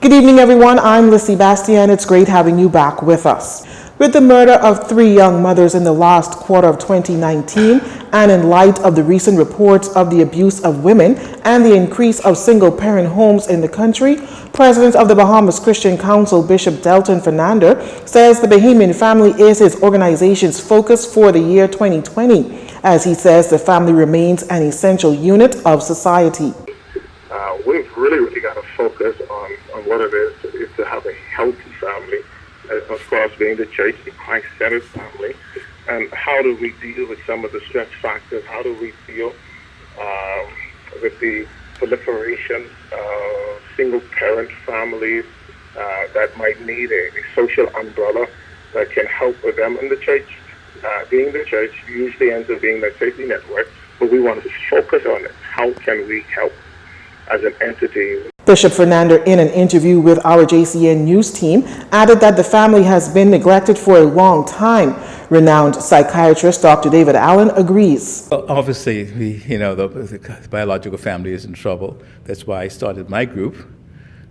Good evening, everyone. I'm Lissy Bastien. It's great having you back with us. With the murder of 3 young mothers in the last quarter of 2019, and in light of the recent reports of the abuse of women and the increase of single-parent homes in the country, President of the Bahamas Christian Council, Bishop Jcntvnews, says the Bahamian family is his organization's focus for the year 2020. As he says, the family remains an essential unit of society. We've really got to focus on what it is to have a healthy family, of course being the church, the Christ-centered family, and how do we deal with some of the stress factors, how do we deal with the proliferation of single-parent families that might need a social umbrella that can help with them. And the church, being the church, usually ends up being the safety network, but we want to focus on it. How can we help as an entity? Bishop Fernando, in an interview with our Jcnnews team, added that the family has been neglected for a long time. Renowned psychiatrist Dr. David Allen agrees. Well, obviously, the biological family is in trouble. That's why I started my group,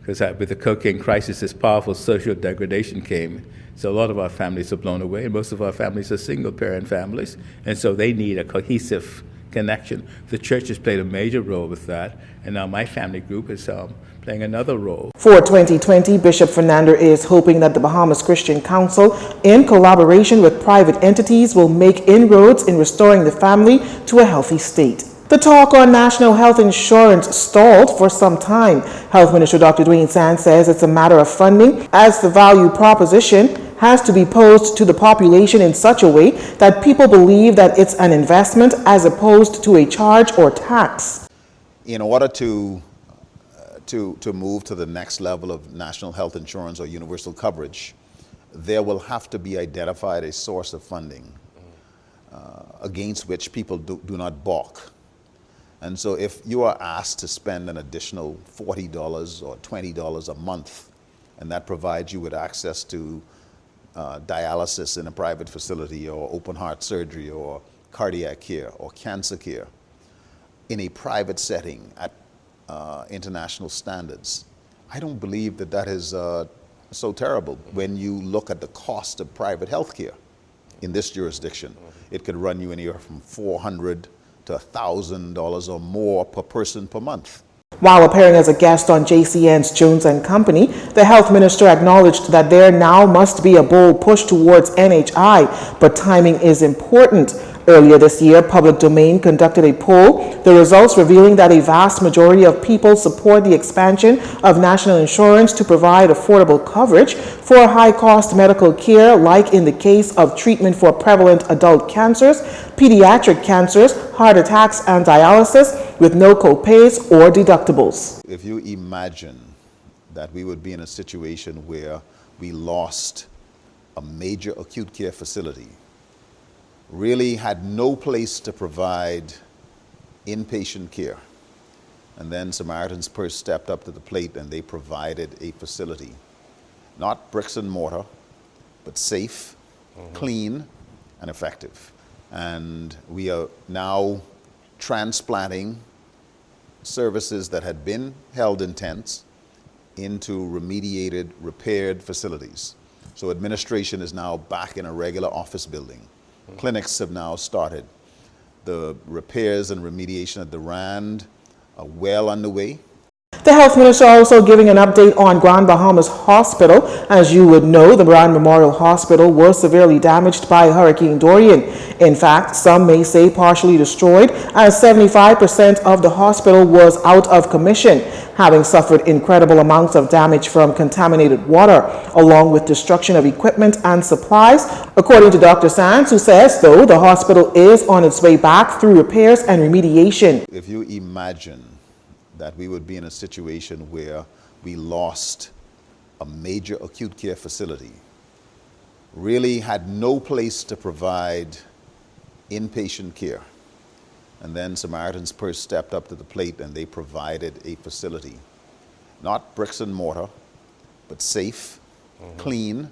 because with the cocaine crisis, this powerful social degradation came. So a lot of our families are blown away, and most of our families are single-parent families, and so they need a cohesive connection. The church has played a major role with that, and now my family group is playing another role. For 2020, Bishop Fernando is hoping that the Bahamas Christian Council, in collaboration with private entities, will make inroads in restoring the family to a healthy state. The talk on national health insurance stalled for some time. Health Minister Dr. Jcntvnews says it's a matter of funding, as the value proposition has to be posed to the population in such a way that people believe that it's an investment as opposed to a charge or tax. In order to move to the next level of national health insurance or universal coverage, there will have to be identified a source of funding against which people do not balk. And so if you are asked to spend an additional $40 or $20 a month, and that provides you with access to dialysis in a private facility, or open heart surgery, or cardiac care, or cancer care in a private setting at international standards, I don't believe that that is so terrible. When you look at the cost of private health care in this jurisdiction, it could run you anywhere from $400 to $1,000 or more per person per month. While appearing as a guest on JCN's Jones and Company, the health minister acknowledged that there now must be a bold push towards NHI, but timing is important. Earlier this year, Public Domain conducted a poll, the results revealing that a vast majority of people support the expansion of national insurance to provide affordable coverage for high-cost medical care, like in the case of treatment for prevalent adult cancers, pediatric cancers, heart attacks, and dialysis, with no co-pays or deductibles. If you imagine that we would be in a situation where we lost a major acute care facility, really had no place to provide inpatient care, and then Samaritan's Purse stepped up to the plate and they provided a facility, not bricks and mortar, but safe, clean, and effective. And we are now transplanting services that had been held in tents into remediated, repaired facilities. So administration is now back in a regular office building. Clinics have now started. The repairs and remediation at the RAND are well underway. The health minister also giving an update on Grand Bahamas Hospital. As you would know, the Brand Memorial Hospital was severely damaged by Hurricane Dorian. In fact, some may say partially destroyed, as 75% of the hospital was out of commission, having suffered incredible amounts of damage from contaminated water, along with destruction of equipment and supplies. According to Dr. Sands, who says, though, the hospital is on its way back through repairs and remediation. If you imagine that we would be in a situation where we lost a major acute care facility, really had no place to provide inpatient care, and then Samaritan's Purse stepped up to the plate and they provided a facility, not bricks and mortar, but safe, clean,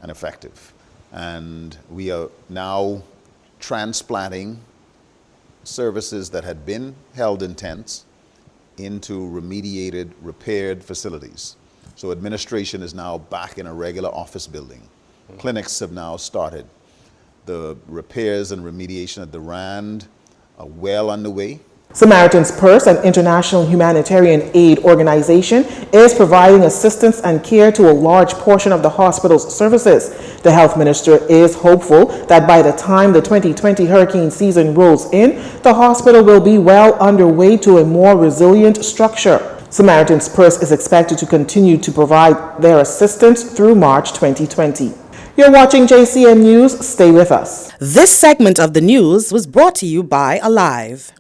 and effective. And we are now transplanting services that had been held in tents into remediated, repaired facilities. So administration is now back in a regular office building. Clinics have now started. The repairs and remediation at the Rand are well underway. Samaritan's Purse, an international humanitarian aid organization, is providing assistance and care to a large portion of the hospital's services. The health minister is hopeful that by the time the 2020 hurricane season rolls in, the hospital will be well underway to a more resilient structure. Samaritan's Purse is expected to continue to provide their assistance through March 2020. You're watching JCN News. Stay with us. This segment of the news was brought to you by Alive.